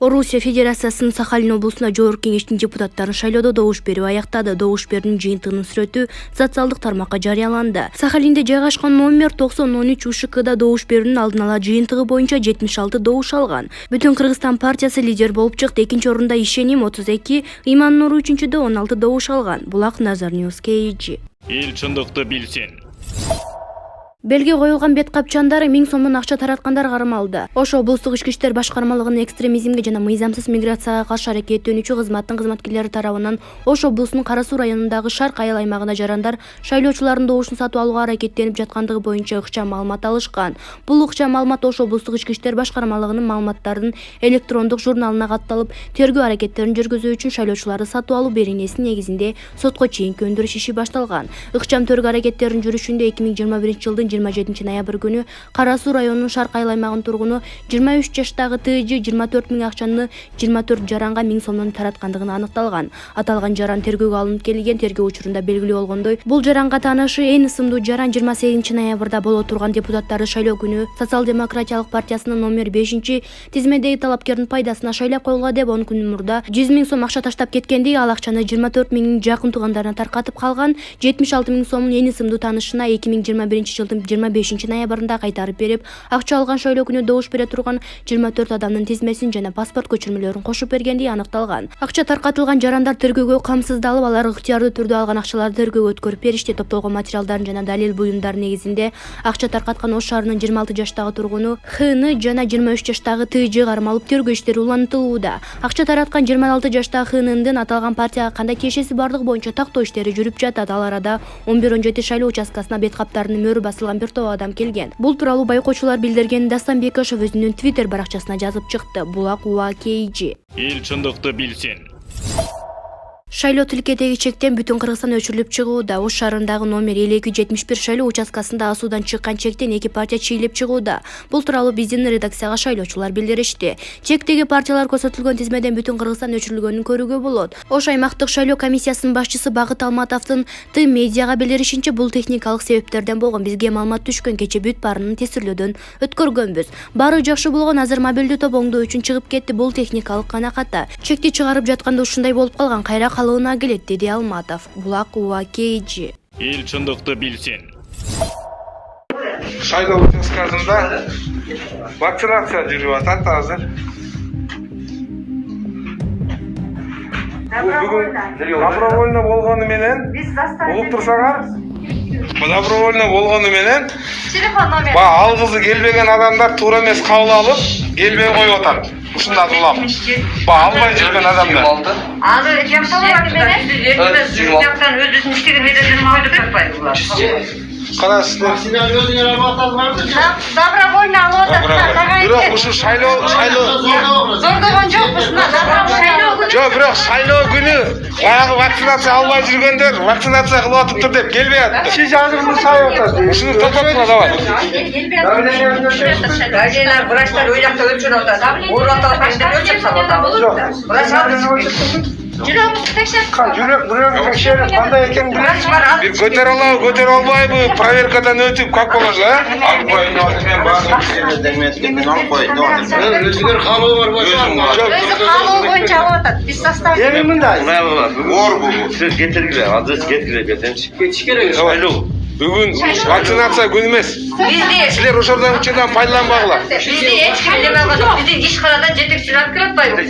Орусия Федерациясынын Сахалин облусуна жогорку кеңештин депутаттарын шайлоодо добуш берүү аяктады. Добуш берүүнүн жыйынтыгынын сүрөтү социалдык тармакка жарыяланды. Сахалинде жайгашкан номер 9013 УШКда добуш берүүнүн алдын ала жыйынтыгы боюнча 76 добуш алган. Бүтүн Кыргызстан партиясы лидер болуп чыкты. Экинчи орунда Ишеним 32, Иман Нур үчүнчүдө 16 добуш алган. Булак Назар Ньюс KG. Эл чындыкты билсин. Белге коюлган бет капчандары 1000 сомдон акча тараткандар кармалды. Ош облустук ички иштер башкармалыгынын экстремизмге жана мыйзамсыз миграцияга каршы аракеттенүүчү кызматтын кызматкерлери тарабынан Ош облусунун Кара Суу районундагы Шарк айыл аймагына жарандар шайлоочулардын добушун сатып алууга аракеттенип жаткандыгы боюнча ыкчам маалымат алышкан. Бул ыкчам маалымат Ош облустук ички иштер башкармалыгынын маалыматтардын электрондук журналына катталып, тергөө аракеттерин жүргүзүү үчүн шайлоочуларды сатып алуу беренесинин негизинде сотко чейинки өндүрүш иши башталган. Ыкчам тергөө аракеттеринин жүрүшүндө 2021 жылдын 27 ноябрь күнү Кара Суу районунун Шарк айыл аймагынын тургуну 23 жаштагы ТЖ 24 000 акчаны 24 жаранга 1000 сомдон тараткандыгы аныкталган. Аталган жаран тергөөгө алынып келген. Тергөө учурунда белгилүү болгондой, бул жаранга таанышы Н ысымдуу жаран 28 ноябрда боло турган депутаттары шайлоо күнү Социал-демократиялык партиясынын номер 5 тизмедеги талапкердин пайдасына шайлап коюлга деп 10 күн мурда 100 000 сом акча таштап кеткендей, ал акчаны 24 000 жакын туугандарына таркатып калган. 76 000 сомун Н ысымдуу таанышына 2021 жылдын 25 ноябрында кайтарып берип, акча алган шайлоо күнү добуш бере турган 24 адамдын тизмесин жана паспорт көчүрмөлөрүн кошуп бергендей аныкталган. Акча таркатылган жарандар тергөөгө камсыздалып, алар ыктыярдуу түрдө алган акчаларды тергөөгө өткөрүп беришти. Топтолгон материалдардын жана далил буюмдардын негизинде акча таркаткан Ош шаарынын 26 жаштагы тургуну ХН жана 23 жаштагы ТЖ кармалып, тергөө иштери улантылууда. Акча тараткан 26 жаштагы ХНдин аталган партияга кандай тиешеси бардыгы боюнча тактоо иштери жүрүп жатат. Ал арада 11-17 шайлоо участкасына бет каптарынын мөрү басылган бир топ адам келген. Бул тууралуу байкоочулар билдирген. Дастанбек Ашов өзүнүн Twitter баракчасына жазып чыкты. Булак KG. Эл чындыкты билсин. Шайлоо тилкедеги чектен бүтүн Кыргызстан өчүрүлүп чыгууда. Ош шаарындагы номер 5271 шайлоо участкасында асуудан чыккан чектен 2 партия чыйлеп чыгууда. Бул тууралуу биздин редакцияга шайлоочулар билдиришти. Чектеги партиялар көрсөтүлгөн тизмеден бүтүн Кыргызстан өчүрүлгөнүн көрүүгө болот. Ош аймактык шайлоо комиссиясынын башчысы Багыт Алматовдун медиага билдиришинче, бул техникалык себептерден болгон. Бизге маалымат түшкөн, кече бүт баарынын тестирлөөдөн өткөргөнбүз. Баары жакшы болгон, азыр мобилдүү топ оңдоо үчүн чыгып кетти. Бул техникалык канаката. Чекти чыгарып жатканда ушундай болуп калган. Кайра калыбына келет, деди Алматов. Булак KG. Эл чындыкты билсин. Шайлоо участкасында вакцинация жүрүп атат азыр. Добровольно болгону менен улуктурсаңар, добровольно болгону менен алгысы келбеген адамдар туура эмес кабыл алып, келбей коюп атат. Ушунда дулап. Албай жүргөн адамдар. Аны жакталган менен жактан өзүнүн иштеген беренесин койдуп жатпайбы булар? Карасыздар. Добровольно алып атат. Бирок ушу шайлоо Зордогон жокпуз. Шайлоо күнү. жок, бирок шайлоо күнү баягы вакцинация албай жүргөндөр вакцинация кылып атыптыр деп келбей атты. Сиз азыр муну сайып атасыз. Ушуну токтотуңар давай. Давлениялар врачтар ой жакта өлчөрүп атат. Оорутат деп өлчөп салып атабыз. Врач алып жүрөгүңүздү текшерип. Жүрөк текшерип кандай экенин билесизби? Бир көтөрө албайбы? Проверкадан өтүп, как положено, Албай мен баардык документтерин алып койду. Өзүңөр калуу бар болсо, Өзү калуу боюнча алып атат. Биз состав. эми мындай. оор бул. Сиз кетиргиле, азыр кеткиле кетемчи. Кетиш керек. Шайлоо. Бүгүн вакцинация күнү эмес. Бизди Силер ошордон учурдан пайдаланбагыла. бизди эч ким неме кылган жок. Биздин ишканадан жетекчи алып келип атпайбы?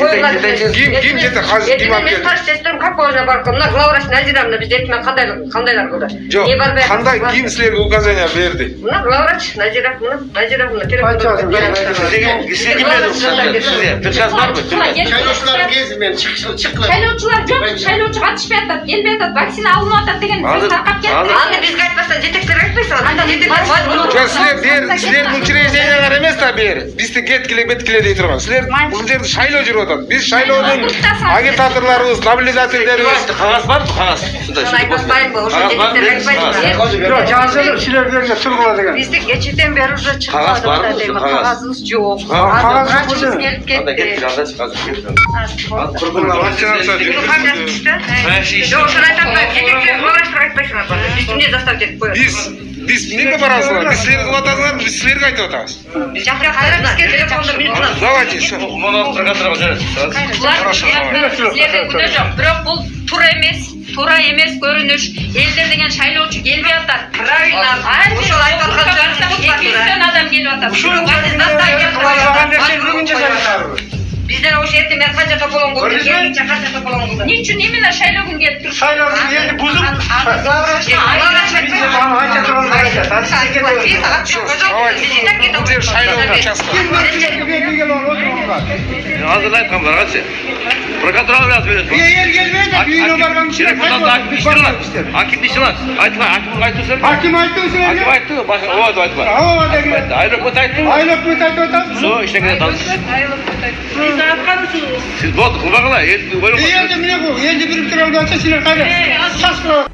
Ким жетек азыр ким алып келди? Каршы тесттен как положено бар. Мына главврач Назирамна бизде этмен кандайлар кылды? Жок, кандай ким силерге указание берди? Мына главврач Назира, мына телефон. Сизге приказ барбы? Шайлоочулар кезимен чыккыла. Шайлоочулар жок, шайлоочу катышпай атат, келбей атат, вакцина алынып атат деген сөз таркап кетти. Аны бизге айтпастан жетектер айтпайсың. Анда Жок, силердин учреждениялар эмес да бери. Бизди кеткиле дей турган. Силер бул жерде шайлоо жүрүп атат. Биз шайлоонун агитаторлорубуз, наблюдательдерибиз. Кагаз барбы? Кагаз. айтпайбы? Ошо жетектер айтпайсың. Жок, жазылып силерге тургула деген. Бизде кечеден бери уже Кагаз бар чыкпады мы? дейм. Кагаз. Кагазыбыз жок. Кагаз жок Врачыбыз эле. келип кетти. Вакцинация Жок, ошону айтат. Жетектер главврачтар айтпайсыңар. Биз эмне заставить этип коёбуз? Биз Биз эмнеге барасыңар? Биз силерге кылып атасыңар, биз силерге айтып атабыз. Телефонда минутынан. Давайте. Муну прокатырга жарат. Хорошо. Силерде күнөө жок. Бирок бул туура эмес көрүнүш. Элдер деген шайлоочу келбей атат. Правильно. Ошол айтып аткан жөнүндө 200 адам келип атат. Бизден ошо эртең канча тополоң болду, кийинче канча тополоң болду. Эмне үчүн именно шайлоого келип туруп? Шайлоо участка. Азыр айткан барачы. Прокатырга жазып берет. Ел келмейді, үйіне барған кісілер Hakim айтты Siz boldu, kılbakla, Елді біріп тұр алғанша сілер қайда.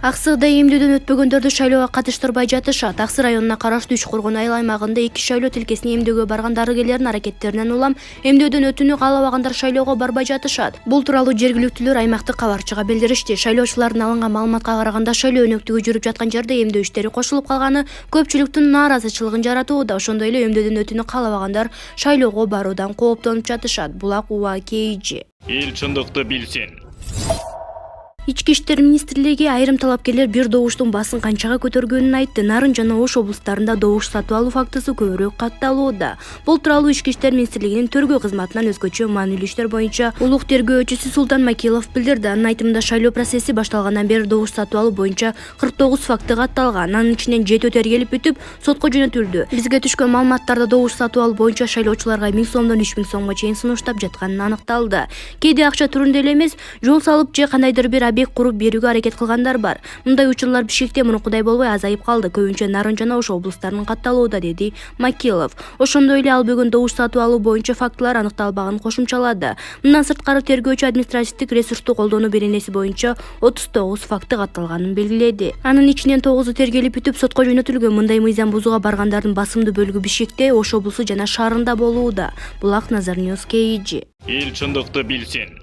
Аксыгда эмдөөдөн өтпөгөндөрдү шайлоого катыштырбай жатышат. Аксы районуна караштуу Үч Коргон айыл аймагында 2 шайлоо тилкесине эмдөөгө барган дарыгерлердин аракеттеринен улам эмдөөдөн өтүүнү каалабагандар шайлоого барбай жатышат. Бул тууралуу жергиликтүүлөр аймактык кабарчыга билдиришти. Шайлоочулардын алынган маалыматка караганда шайлоо өнөктүгү жүрүп жаткан жерде эмдөө иштери кошулуп калганы көпчүлүктүн нааразычылыгын жаратууда. Ошондой эле эмдөөдөн өтүүнү каалабагандар шайлоого баруудан кооптонуп жатышат. Булак Уа KG. Эл чындыкты билсин. Ички иштер министрлиги айрым талапкерлер бир добуштун басын канчага көтөргөнүн айтты. Нарын жана Ош облустарында добуш сатып алуу фактысы көбүрөөк катталууда. Бул тууралуу Ички иштер министрлигинин тергөө кызматынан өзгөчө маанилүү иштер боюнча улук тергөөчүсү Султан Макилов билдирди. Анын айтымында шайлоо процесси башталгандан бери добуш сатып алуу боюнча 49 факты катталган. Анын ичинен 7 тергелип бүтүп, сотко жөнөтүлдү. Бизге түшкөн маалыматтарда добуш сатып алуу боюнча шайлоочуларга 1000 сомдон 3000 сомго чейин сунуштап жатканы аныкталды. Кээде акча түрүндө эле эмес, жол салып же кандайдыр бир объект куруп берүүгө аракет кылгандар бар. Мындай учурлар Бишкекте мурункудай болбой азайып калды. Көбүнчө Нарын жана Ош облустарынын катталууда, деди Макилов. Ошондой эле ал бүгүн добуш сатып алуу боюнча фактылар аныкталбаганын кошумчалады. Мындан сырткары тергөөчү административдик ресурсту колдонуу беренеси боюнча 39 факты катталганын белгиледи. Анын ичинен 9 тергелип бүтүп, сотко жөнөтүлгөн. Мындай мыйзам бузууга баргандардын басымдуу бөлүгү Бишкекте, Ош облусу жана шаарында болууда. Булак Назар Ньюс KG. Эл чындыкты билсин.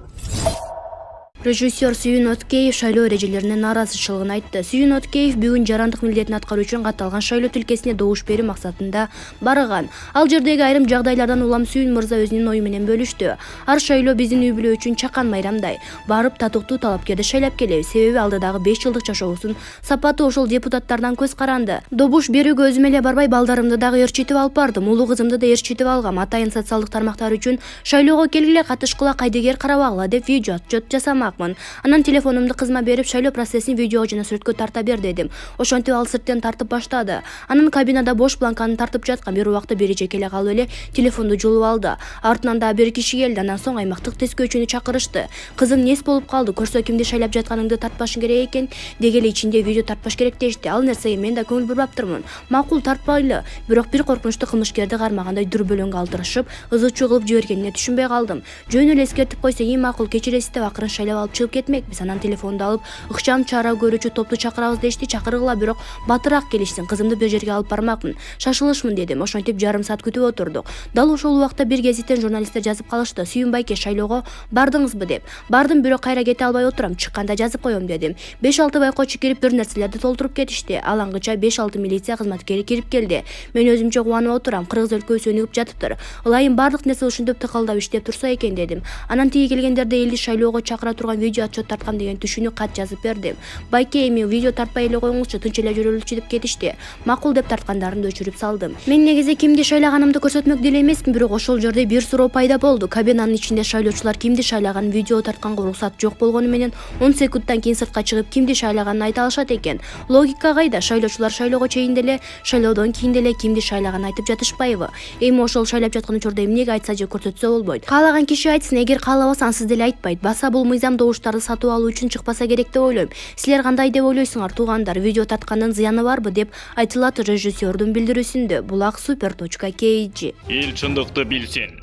Режиссер Сүйүн Өткеев шайлоо эрежелерине нааразычылыгын айтты. Сүйүн Өткеев бүгүн жарандык милдетин аткаруу үчүн катталган шайлоо тилкесине добуш берүү максатында барган. Ал жердеги айрым жагдайлардан улам Сүйүн мырза өзүнүн ою менен бөлүштү. Ар шайлоо биздин үй бүлө үчүн чакан майрамдай. Барып татыктуу талапкерди шайлап келебиз. Себеби алдыдагы 5 жылдык жашообуздун сапаты ошол депутаттардан көз каранды. Добуш берүүгө өзүм эле барбай, балдарымды дагы ээрчитип алып бардым. Улуу кызымды да ээрчитип алгам. Атайын социалдык тармактар үчүн шайлоого келгиле, катышкыла, кайдыгер карабагыла деп видео отчет жасамак. Анан телефонумду кызыма берип, шайлоо процессин видеого жана сүрөткө тарта бер дедим. Ошентип ал сырттан тартып баштады. Анан кабинада бош бланканы тартып жаткан. Бир убакта бери жекеле калып эле телефонду жулуп алды. Артынан да бир киши келди. Андан соң аймактык тескөөчүнү чакырышты. Кызым нес болуп калды? Көрсө кимди шайлап жатканыңды тартпашың керек экен. Дегеле ичинде видео тартпаш керек дешти. Ал нерсеге мен да көңүл бурбаптырмын. Макул, тартпайлы. Бирок бир коркунучтуу кылмышкерди кармагандай дүрбөлөңгө алдырышып, ызычуу кылып жибергенине түшүнбөй калдым. Жөн эле эскертип койсо, эң макул, кечиресиз деп акырын шайлап алып чыгып кетмекпиз. Анан телефонду алып, ыкчам чара көрүүчү топту чакырабыз дешти. Чакыргыла, бирок батыраак келишсин. Кызымды бир жерге алып бармакмын. Шашылышмын дедим. Ошентип жарым саат күтүп отурдук. Дал ошол убакта бир гезиттен журналисттер жазып калышты. Сүйүн байке, шайлоого бардыңызбы деп. Бардым, бирок кайра кете албай отурам. Чыкканда жазып коем дедим. 5-6 байкочу кирип бир нерселерди толтуруп кетишти. Ал аңгыча 5-6 милиция кызматкери кирип келди. Мен өзүмчө кубанып отурам. Кыргыз өлкөсү өнүгүп жатыптыр. Ылайым бардык нерсе ушинтип тыкылдап иштеп турса экен дедим. Анан тиги келгендерде элди шайлоого чакыра турган видео отчет тарткан деген түшүнүк кат жазып бердим. Байке, эми видео тартпай эле коюңузчу, тынч эле жүрөлүчү деп кетишти. Макул деп тарткандарымды өчүрүп салдым. Мен негизи кимди шайлаганымды көрсөтмөк деле эмесмин, бирок ошол жерде бир суроо пайда болду. Кабинанын ичинде шайлоочулар кимди шайлаганын видео тартканга уруксат жок болгону менен 10 секундтан кийин сыртка чыгып кимди шайлаганын айта алышат экен. Логика кайда? Шайлоочулар шайлоого чейин деле, шайлоодон кийин деле кимди шайлаганын айтып жатышпайбы? Эми ошол шайлап жаткан учурда эмнеге айтса же көрсөтсө болбойт? Каалаган киши айтсын, эгер каалабаса ансыз деле айтпайт. Баса бул мыйзам добуштарды сатып алуу үчүн чыкпаса керек деп ойлойм. Силер кандай деп ойлойсуңар, туугандар? Видео тарткандын зыяны барбы деп айтылат режиссердун билдирүүсүндө. Булак Super.KG. Эл чындыкты билсин.